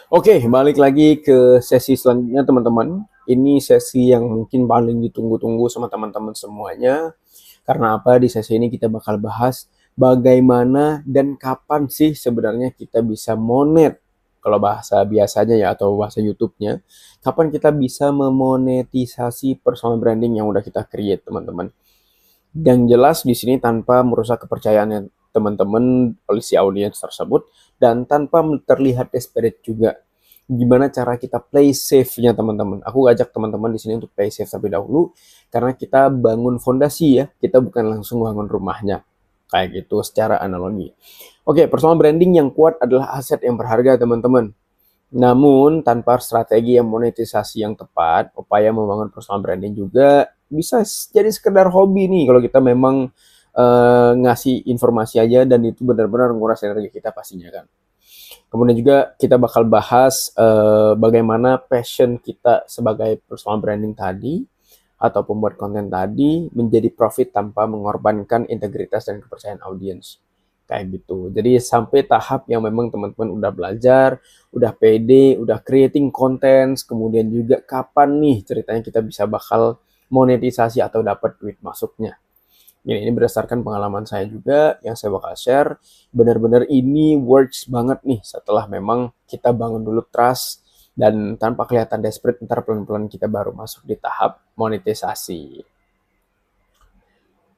Oke, balik lagi ke sesi selanjutnya teman-teman. Ini sesi yang mungkin paling ditunggu-tunggu sama teman-teman semuanya. Karena apa? Di sesi ini kita bakal bahas bagaimana dan kapan sih sebenarnya kita bisa monet. Kalau bahasa biasanya ya atau bahasa YouTube-nya, kapan kita bisa memonetisasi personal branding yang udah kita create, teman-teman. Yang jelas di sini tanpa merusak kepercayaan teman-teman oleh si audiens tersebut dan tanpa terlihat desperate juga. Gimana cara kita play safe-nya teman-teman? Aku ajak teman-teman di sini untuk play safe terlebih dahulu karena kita bangun fondasi ya, kita bukan langsung bangun rumahnya. Kayak gitu secara analogi. Oke, personal branding yang kuat adalah aset yang berharga teman-teman. Namun, tanpa strategi yang monetisasi yang tepat, upaya membangun personal branding juga bisa jadi sekedar hobi nih kalau kita memang ngasih informasi aja dan itu benar-benar nguras energi kita pastinya kan. Kemudian juga kita bakal bahas bagaimana passion kita sebagai personal branding tadi atau pembuat konten tadi menjadi profit tanpa mengorbankan integritas dan kepercayaan audiens. Kayak gitu. Jadi sampai tahap yang memang teman-teman udah belajar, udah pede, udah creating content, kemudian juga kapan nih ceritanya kita bisa bakal monetisasi atau dapat duit masuknya. Ini berdasarkan pengalaman saya juga yang saya bakal share. Benar-benar ini works banget nih setelah memang kita bangun dulu trust dan tanpa kelihatan desperate, ntar pelan-pelan kita baru masuk di tahap monetisasi.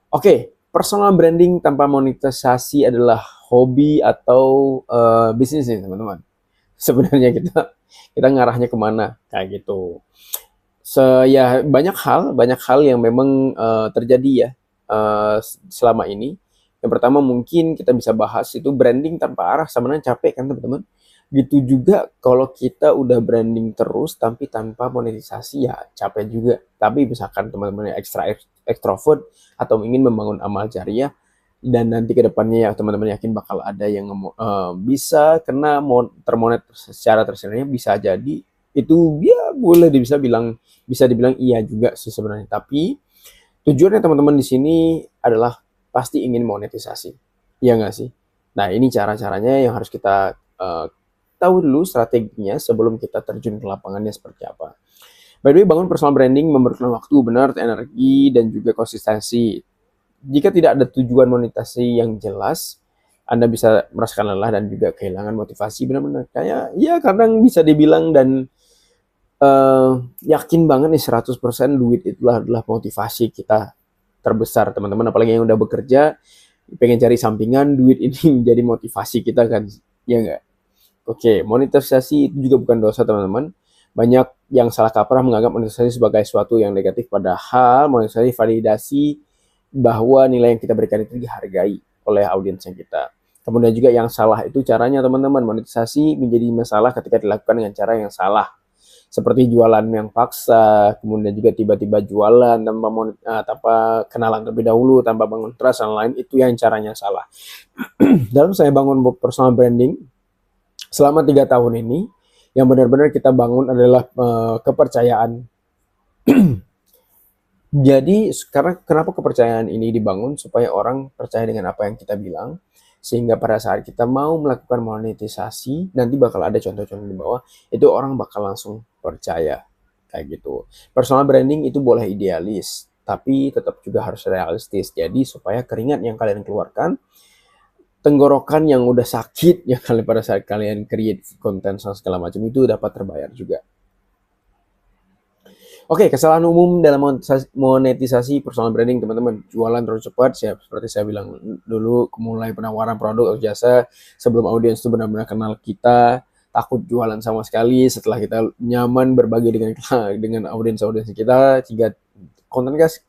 Oke, personal branding tanpa monetisasi adalah hobi atau bisnis nih teman-teman. Sebenarnya kita ngarahnya kemana kayak gitu. Ya banyak hal yang memang terjadi ya selama ini. Yang pertama mungkin kita bisa bahas itu branding tanpa arah sebenarnya capek kan teman-teman. Gitu juga kalau kita udah branding terus tapi tanpa monetisasi ya capek juga. Tapi misalkan teman-teman yang ekstrovert atau ingin membangun amal jariah dan nanti ke depannya ya teman-teman yakin bakal ada yang bisa kena termonet secara tersendiri bisa jadi itu ya boleh bisa dibilang iya juga sih sebenarnya. Tapi tujuannya teman-teman di sini adalah pasti ingin monetisasi. Iya nggak sih? Nah, ini cara-caranya yang harus kita tahu dulu strateginya sebelum kita terjun ke lapangannya seperti apa. By the way, bangun personal branding memerlukan waktu, benar, energi, dan juga konsistensi. Jika tidak ada tujuan monetasi yang jelas, Anda bisa merasakan lelah dan juga kehilangan motivasi benar-benar. Kayak, ya kadang bisa dibilang dan yakin banget nih 100% duit itulah adalah motivasi kita terbesar teman-teman, apalagi yang udah bekerja pengen cari sampingan, duit ini menjadi motivasi kita kan, ya enggak? Oke, monetisasi itu juga bukan dosa teman-teman. Banyak yang salah kaprah menganggap monetisasi sebagai sesuatu yang negatif, padahal monetisasi validasi bahwa nilai yang kita berikan itu dihargai oleh audiens yang kita. Kemudian juga yang salah itu caranya teman-teman, monetisasi menjadi masalah ketika dilakukan dengan cara yang salah seperti jualan yang paksa, kemudian juga tiba-tiba jualan tanpa kenalan terlebih dahulu, tanpa bangun trust dan lain, itu yang caranya salah. Dalam saya bangun personal branding selama 3 tahun ini, yang benar-benar kita bangun adalah kepercayaan. Jadi karena kenapa kepercayaan ini dibangun supaya orang percaya dengan apa yang kita bilang, sehingga pada saat kita mau melakukan monetisasi nanti bakal ada contoh-contoh di bawah, itu orang bakal langsung percaya kayak gitu. Personal branding itu boleh idealis tapi tetap juga harus realistis. Jadi supaya keringat yang kalian keluarkan, tenggorokan yang udah sakit ya kalian pada saat kalian create konten segala macam itu dapat terbayar juga. Oke, kesalahan umum dalam monetisasi personal branding teman-teman. Jualan terlalu cepat, seperti saya bilang dulu, mulai penawaran produk atau jasa sebelum audiens itu benar-benar kenal kita, takut jualan sama sekali. Setelah kita nyaman berbagi dengan audiens kita, jika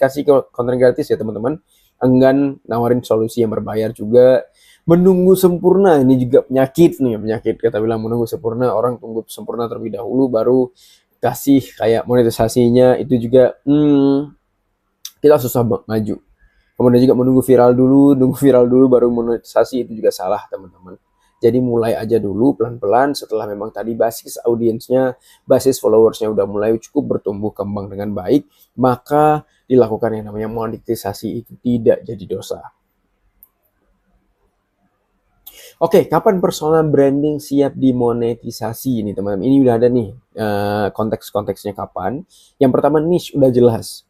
kasih konten gratis ya teman-teman, enggan nawarin solusi yang berbayar juga. Menunggu sempurna, ini juga penyakit kata bilang menunggu sempurna, orang tunggu sempurna terlebih dahulu baru kasih kayak monetisasinya, itu juga kita susah maju. Kemudian juga nunggu viral dulu baru monetisasi, itu juga salah teman-teman. Jadi mulai aja dulu pelan-pelan, setelah memang tadi basis audiensnya, basis followersnya udah mulai cukup bertumbuh kembang dengan baik, maka dilakukan yang namanya monetisasi itu tidak jadi dosa. Oke, kapan personal branding siap dimonetisasi ini teman-teman? Ini udah ada nih konteks-konteksnya kapan. Yang pertama niche udah jelas.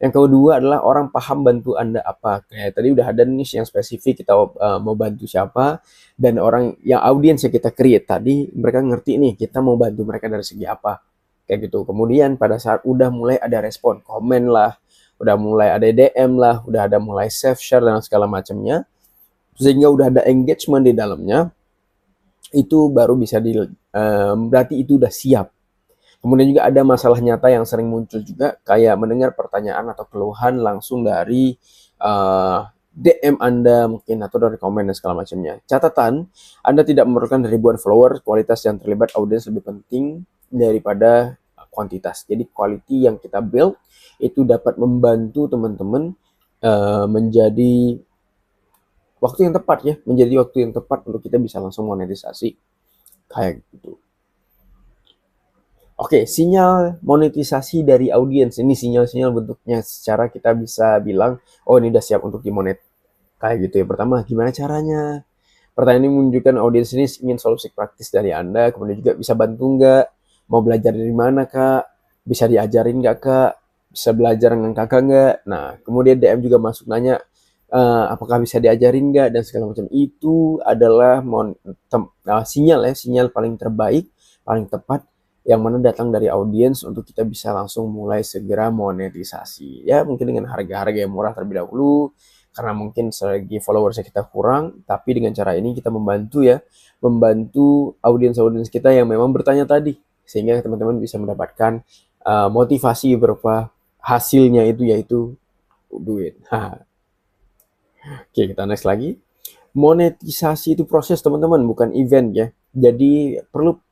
Yang kedua adalah orang paham bantu Anda apa. Kayak tadi udah ada niche yang spesifik kita mau bantu siapa, dan orang yang audiens yang kita create tadi mereka ngerti nih kita mau bantu mereka dari segi apa. Kayak gitu. Kemudian pada saat udah mulai ada respon, komen lah, udah mulai ada DM lah, udah ada mulai save share dan segala macamnya, sehingga udah ada engagement di dalamnya, itu baru bisa berarti itu udah siap. Kemudian juga ada masalah nyata yang sering muncul juga, kayak mendengar pertanyaan atau keluhan langsung dari DM Anda mungkin, atau dari komen dan segala macamnya. Catatan, Anda tidak memerlukan ribuan follower, kualitas yang terlibat audiens lebih penting daripada kuantitas. Jadi quality yang kita build itu dapat membantu teman-teman menjadi waktu yang tepat ya, menjadi waktu yang tepat untuk kita bisa langsung monetisasi kayak gitu. Oke, sinyal monetisasi dari audiens ini, sinyal-sinyal bentuknya secara kita bisa bilang, oh ini udah siap untuk dimonet. Kayak gitu ya. Pertama, gimana caranya? Pertanyaan ini menunjukkan audiens ini ingin solusi praktis dari Anda, kemudian juga bisa bantu nggak? Mau belajar dari mana kak? Bisa diajarin nggak kak? Bisa belajar dengan kakak nggak? Nah, kemudian DM juga masuk nanya, apakah bisa diajarin nggak? Dan segala macam. Itu adalah sinyal ya, sinyal paling terbaik, paling tepat, yang mana datang dari audiens untuk kita bisa langsung mulai segera monetisasi. Ya mungkin dengan harga-harga yang murah terlebih dahulu, karena mungkin selagi followersnya kita kurang, tapi dengan cara ini kita membantu ya, membantu audiens-audiens kita yang memang bertanya tadi, sehingga teman-teman bisa mendapatkan motivasi berupa hasilnya itu, yaitu duit. Oke, kita next lagi. Monetisasi itu proses teman-teman, bukan event ya. Jadi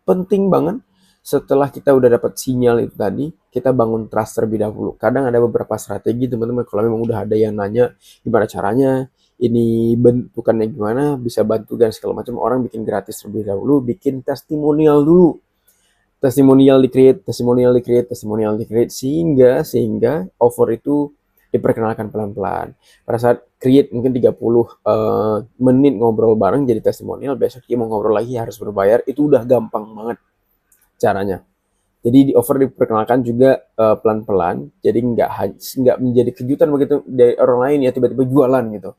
penting banget setelah kita udah dapat sinyal itu tadi, kita bangun trust terlebih dahulu. Kadang ada beberapa strategi teman-teman, kalau memang udah ada yang nanya gimana caranya, ini bentukannya gimana, bisa bantu dan segala macam, orang bikin gratis terlebih dahulu, bikin testimonial dulu. Testimonial di create, sehingga offer itu diperkenalkan pelan-pelan. Pada saat create mungkin 30 menit ngobrol bareng jadi testimonial, besok dia mau ngobrol lagi harus berbayar, itu udah gampang banget caranya. Jadi di offer diperkenalkan juga pelan-pelan, jadi nggak menjadi kejutan begitu dari orang lain ya tiba-tiba jualan gitu.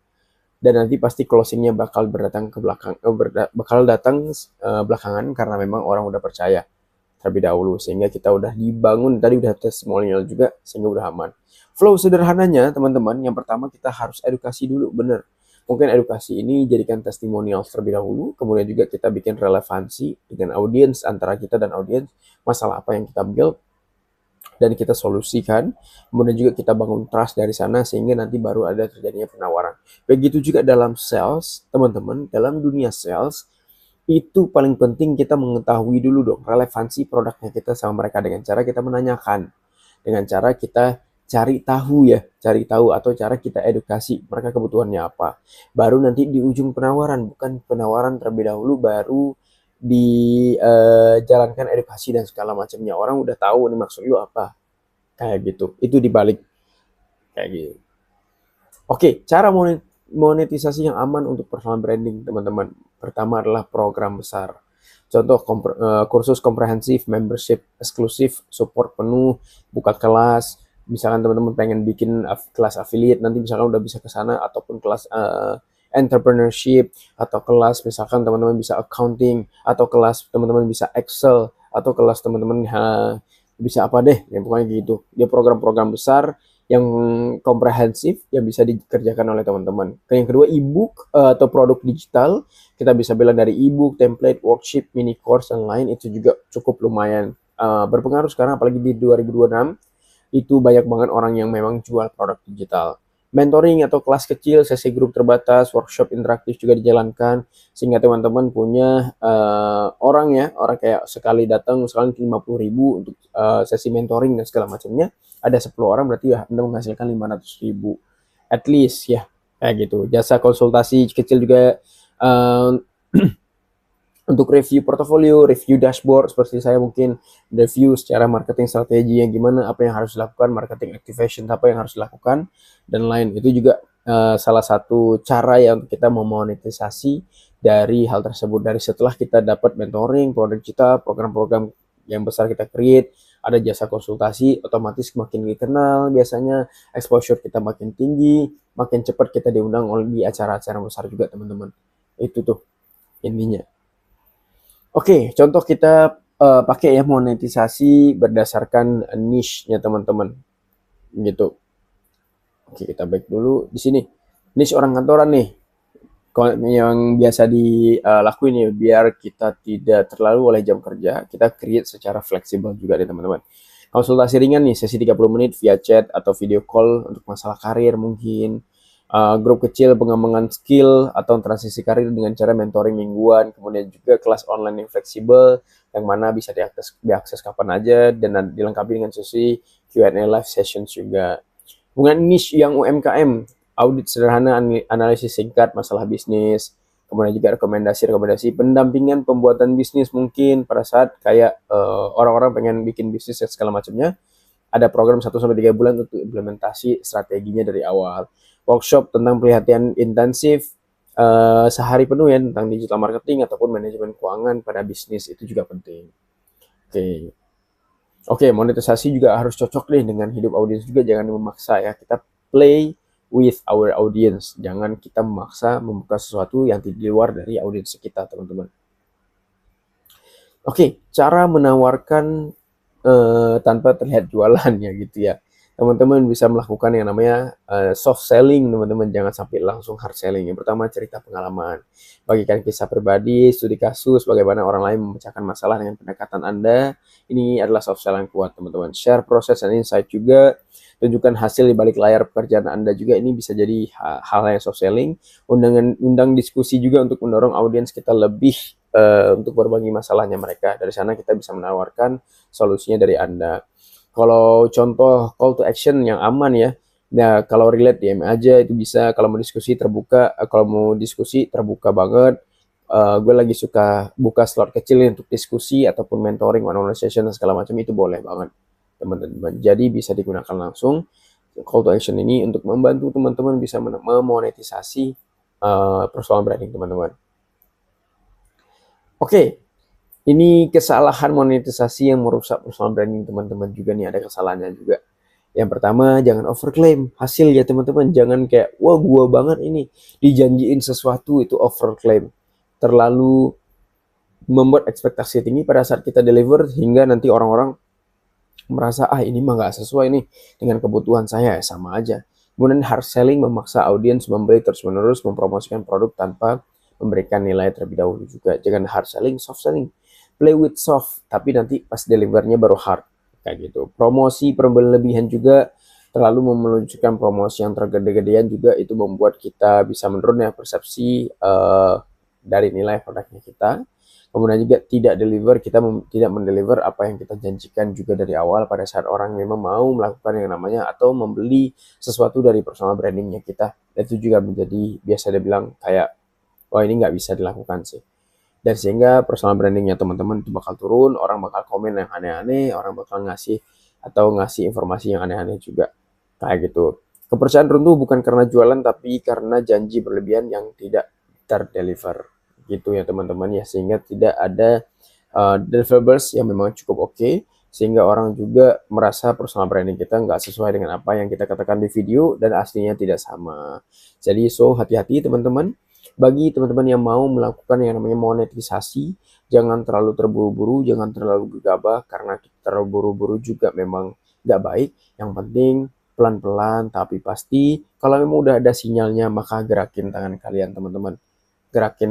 Dan nanti pasti closingnya bakal bakal datang belakangan, karena memang orang udah percaya terlebih dahulu, sehingga kita udah dibangun tadi, udah testimonial juga, sehingga udah aman. Flow sederhananya teman-teman, yang pertama kita harus edukasi dulu, bener. Mungkin edukasi ini jadikan testimonial terlebih dahulu, kemudian juga kita bikin relevansi dengan audiens, antara kita dan audiens, masalah apa yang kita build dan kita solusikan, kemudian juga kita bangun trust dari sana, sehingga nanti baru ada terjadinya penawaran. Begitu juga dalam sales, teman-teman, dalam dunia sales, itu paling penting kita mengetahui dulu dong relevansi produknya kita sama mereka, dengan cara kita menanyakan, dengan cara kita cari tahu atau cara kita edukasi mereka kebutuhannya apa. Baru nanti di ujung penawaran, bukan penawaran terlebih dahulu baru dijalankan edukasi dan segala macamnya. Orang udah tahu nih maksud lu apa, kayak gitu. Itu dibalik kayak gitu. Oke, cara monetisasi yang aman untuk personal branding teman-teman. Pertama adalah program besar. Contoh kursus komprehensif, membership eksklusif, support penuh, buka kelas. Misalkan teman-teman pengen bikin kelas affiliate, nanti misalkan udah bisa ke sana, ataupun kelas entrepreneurship, atau kelas misalkan teman-teman bisa accounting, atau kelas teman-teman bisa Excel, atau kelas teman-teman bisa apa deh, ya pokoknya gitu. Dia program-program besar yang komprehensif yang bisa dikerjakan oleh teman-teman. Yang kedua, ebook atau produk digital. Kita bisa bilang dari ebook, template, worksheet, mini course, dan lain, itu juga cukup lumayan berpengaruh sekarang, apalagi di 2026. Itu banyak banget orang yang memang jual produk digital. Mentoring atau kelas kecil, sesi grup terbatas, workshop interaktif juga dijalankan, sehingga teman-teman punya orang kayak sekali datang misalkan 50.000 untuk sesi mentoring dan segala macamnya, ada 10 orang, berarti ya Anda menghasilkan 500.000 at least ya, kayak gitu. Jasa konsultasi kecil juga untuk review portofolio, review dashboard, seperti saya mungkin review secara marketing strategi yang gimana, apa yang harus dilakukan, marketing activation apa yang harus dilakukan, dan lain. Itu juga salah satu cara ya untuk kita memonetisasi dari hal tersebut. Dari setelah kita dapat mentoring, produk kita, program-program yang besar kita create, ada jasa konsultasi, otomatis makin dikenal, biasanya exposure kita makin tinggi, makin cepat kita diundang oleh di acara-acara besar juga teman-teman. Itu tuh intinya. Oke, contoh kita pakai ya monetisasi berdasarkan niche-nya teman-teman. Gitu. Oke, kita back dulu di sini. Niche orang kantoran nih. Kalau yang biasa dilakuin ya biar kita tidak terlalu oleh jam kerja, kita create secara fleksibel juga nih teman-teman. Konsultasi ringan nih, sesi 30 menit via chat atau video call untuk masalah karir mungkin. Grup kecil pengembangan skill atau transisi karir dengan cara mentoring mingguan, kemudian juga kelas online yang fleksibel, yang mana bisa diakses kapan aja dan dilengkapi dengan sesi Q&A live sessions juga. Kemudian niche yang UMKM, audit sederhana, analisis singkat masalah bisnis, kemudian juga rekomendasi pendampingan pembuatan bisnis mungkin pada saat kayak orang-orang pengen bikin bisnis dan segala macamnya, ada program 1 sampai 3 bulan untuk implementasi strateginya dari awal. Workshop tentang pelatihan intensif sehari penuh ya tentang digital marketing ataupun manajemen keuangan pada bisnis itu juga penting. Oke. Oke, monetisasi juga harus cocok deh dengan hidup audiens juga, jangan memaksa ya. Kita play with our audience, jangan kita memaksa membuka sesuatu yang di luar dari audiens kita, teman-teman. Oke, cara menawarkan tanpa terlihat jualan ya gitu ya. Teman-teman bisa melakukan yang namanya soft selling, teman-teman. Jangan sampai langsung hard selling. Yang pertama, cerita pengalaman. Bagikan kisah pribadi, studi kasus, bagaimana orang lain memecahkan masalah dengan pendekatan Anda. Ini adalah soft selling kuat, teman-teman. Share proses dan insight juga. Tunjukkan hasil di balik layar pekerjaan Anda juga. Ini bisa jadi hal yang soft selling. Undang diskusi juga untuk mendorong audiens kita lebih untuk berbagi masalahnya mereka. Dari sana kita bisa menawarkan solusinya dari Anda. Kalau contoh call to action yang aman ya, nah kalau relate DM aja itu bisa. Kalau mau diskusi terbuka, kalau mau diskusi terbuka banget. Gue lagi suka buka slot kecil untuk diskusi ataupun mentoring one-on-one session dan segala macam, itu boleh banget teman-teman. Jadi bisa digunakan langsung call to action ini untuk membantu teman-teman bisa memonetisasi personal branding teman-teman. Oke, ini kesalahan monetisasi yang merusak personal branding teman-teman juga nih, ada kesalahannya juga. Yang pertama, jangan overclaim hasil ya teman-teman. Jangan kayak, wah gua banget ini, dijanjiin sesuatu itu overclaim. Terlalu membuat ekspektasi tinggi pada saat kita deliver hingga nanti orang-orang merasa, ini mah nggak sesuai nih dengan kebutuhan saya, ya sama aja. Kemudian hard selling memaksa audiens membeli terus-menerus, mempromosikan produk tanpa memberikan nilai terlebih dahulu juga. Jangan hard selling, soft selling. Play with soft, tapi nanti pas delivernya baru hard. Kayak gitu. Promosi berlebihan juga, terlalu meluncurkan promosi yang tergede-gedean juga, itu membuat kita bisa menurun ya persepsi dari nilai produknya kita. Kemudian juga tidak tidak mendeliver apa yang kita janjikan juga dari awal pada saat orang memang mau melakukan yang namanya atau membeli sesuatu dari personal brandingnya kita. Itu juga menjadi biasa dibilang kayak, wah ini nggak bisa dilakukan sih. Dan sehingga personal brandingnya teman-teman itu bakal turun, orang bakal komen yang aneh-aneh, orang bakal ngasih informasi yang aneh-aneh juga. Kayak gitu. Kepercayaan runtuh bukan karena jualan, tapi karena janji berlebihan yang tidak terdeliver. Gitu ya teman-teman ya, sehingga tidak ada deliverables yang memang cukup oke, sehingga orang juga merasa personal branding kita nggak sesuai dengan apa yang kita katakan di video dan aslinya tidak sama. Jadi hati-hati teman-teman. Bagi teman-teman yang mau melakukan yang namanya monetisasi, jangan terlalu terburu-buru, jangan terlalu gegabah, karena terburu-buru juga memang nggak baik. Yang penting pelan-pelan tapi pasti. Kalau memang udah ada sinyalnya, maka gerakin tangan kalian teman-teman, gerakin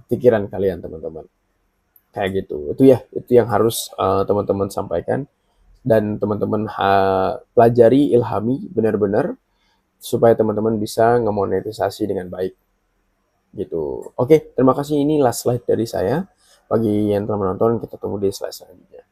pikiran kalian teman-teman, kayak gitu. Itu yang harus teman-teman sampaikan dan teman-teman pelajari, ilhami benar-benar supaya teman-teman bisa ngemonetisasi dengan baik. Gitu. Oke, terima kasih. Ini last slide dari saya. Bagi yang telah menonton, kita tunggu di slide selanjutnya.